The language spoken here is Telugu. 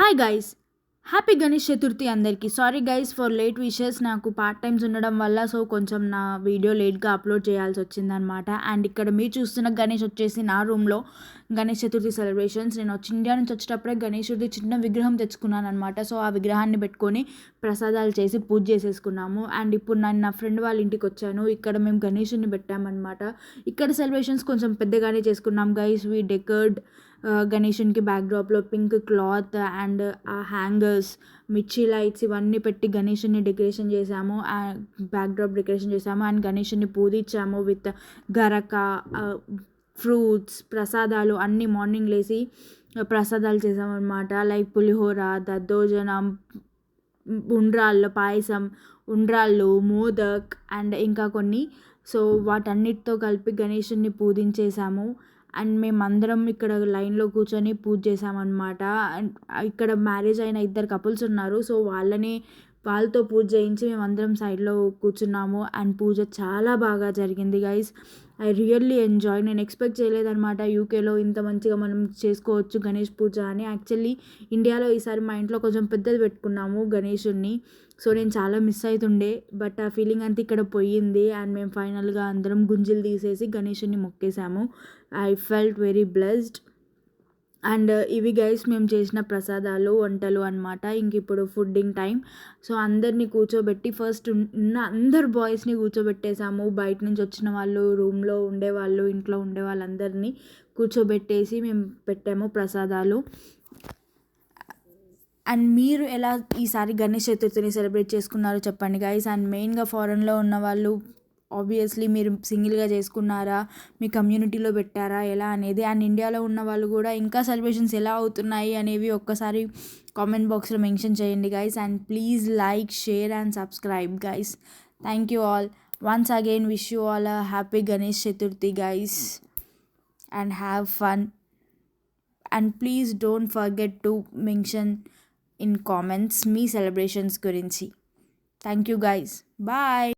Hi guys, happy Ganesh Chaturthi అందరికీ. Sorry guys for late wishes. నాకు పార్ట్ టైమ్స్ ఉండడం వల్ల కొంచెం నా వీడియో లేట్గా అప్లోడ్ చేయాల్సి వచ్చిందనమాట. అండ్ ఇక్కడ మీరు చూస్తున్న గణేష్ వచ్చేసి నా రూమ్లో గణేష్ చతుర్థి సెలబ్రేషన్స్. నేను ఇండియా నుంచి వచ్చేటప్పుడే గణేషుడి చిన్న విగ్రహం తెచ్చుకున్నాను అనమాట. సో ఆ విగ్రహాన్ని పెట్టుకొని ప్రసాదాలు చేసి పూజ చేసేసుకున్నాము. అండ్ ఇప్పుడు నేను నా ఫ్రెండ్ వాళ్ళ ఇంటికి వచ్చాను. ఇక్కడ మేము గణేషుడిని పెట్టామన్నమాట. ఇక్కడ సెలబ్రేషన్స్ కొంచెం పెద్దగానే చేసుకున్నాం గైస్. వీ డెకర్డ్ గణేషునికి బ్యాక్డ్రాప్లో పింక్ క్లాత్ అండ్ ఆ హ్యాంగర్స్, మిర్చి లైట్స్ ఇవన్నీ పెట్టి గణేషుని డెకరేషన్ చేసాము. బ్యాక్డ్రాప్ డెకరేషన్ చేసాము అండ్ గణేషుని పూజించాము విత్ గరక, ఫ్రూట్స్, ప్రసాదాలు అన్నీ మార్నింగ్ లేసి ప్రసాదాలు చేసామన్నమాట. లైక్ పులిహోర, దద్దోజనం, ఉండ్రాళ్ళు పాయసం, ఉండ్రాళ్ళు, మోదక్ అండ్ ఇంకా కొన్ని. సో వాటన్నిటితో కలిపి గణేషుని పూజించేసాము. అండ్ మేమందరం ఇక్కడ లైన్లో కూర్చొని పూజ చేసామన్నమాట. అండ్ ఇక్కడ మ్యారేజ్ అయిన 2 కపుల్స్ ఉన్నారు. సో వాళ్ళతో పూజ చేయించి మేమందరం సైడ్లో కూర్చున్నాము. అండ్ పూజ చాలా బాగా జరిగింది గైస్. I really enjoy. నేను ఎక్స్పెక్ట్ చేయలేదన్నమాట యూకేలో ఇంత మంచిగా మనం చేసుకోవచ్చు గణేష్ పూజ అని. యాక్చువల్లీ ఇండియాలో ఈసారి మా ఇంట్లో కొంచెం పెద్దది పెట్టుకున్నాము గణేషుడిని. సో నేను చాలా మిస్ అవుతుండే, బట్ ఆ ఫీలింగ్ అంతా ఇక్కడ పోయింది. అండ్ మేము ఫైనల్గా అందరం గుంజీలు తీసేసి గణేషుడిని మొక్కేసాము. I felt very blessed. And ఇవి గైస్ మేము చేసిన ప్రసాదాలు, వంటలు అనమాట. ఇంక ఇప్పుడు ఫుడ్డింగ్ టైం. సో అందరినీ కూర్చోబెట్టి ఫస్ట్ ఉన్న అందరు బాయ్స్ని కూర్చోబెట్టేసాము. బయట నుంచి వచ్చిన వాళ్ళు, రూమ్లో ఉండేవాళ్ళు, ఇంట్లో ఉండే వాళ్ళందరినీ కూర్చోబెట్టేసి మేము పెట్టాము ప్రసాదాలు. అండ్ మీరు ఎలా ఈసారి గణేష్ చతుర్థిని సెలబ్రేట్ చేసుకున్నారో చెప్పండి గైస్. అండ్ మెయిన్గా ఫారెన్లో ఉన్న వాళ్ళు ఆబ్వియస్లీ మీరు సింగిల్గా చేసుకున్నారా, మీ కమ్యూనిటీలో పెట్టారా ఎలా అనేది. అండ్ ఇండియాలో ఉన్న వాళ్ళు కూడా ఇంకా సెలబ్రేషన్స్ ఎలా అవుతున్నాయి అనేవి ఒక్కసారి కామెంట్ బాక్స్లో మెన్షన్ చేయండి guys. And please like, share and subscribe guys. Thank you all. Once again wish you all a happy Ganesh Chaturthi guys and have fun. And please don't forget to mention in comments మీ సెలబ్రేషన్స్ గురించి. Thank you guys. బాయ్.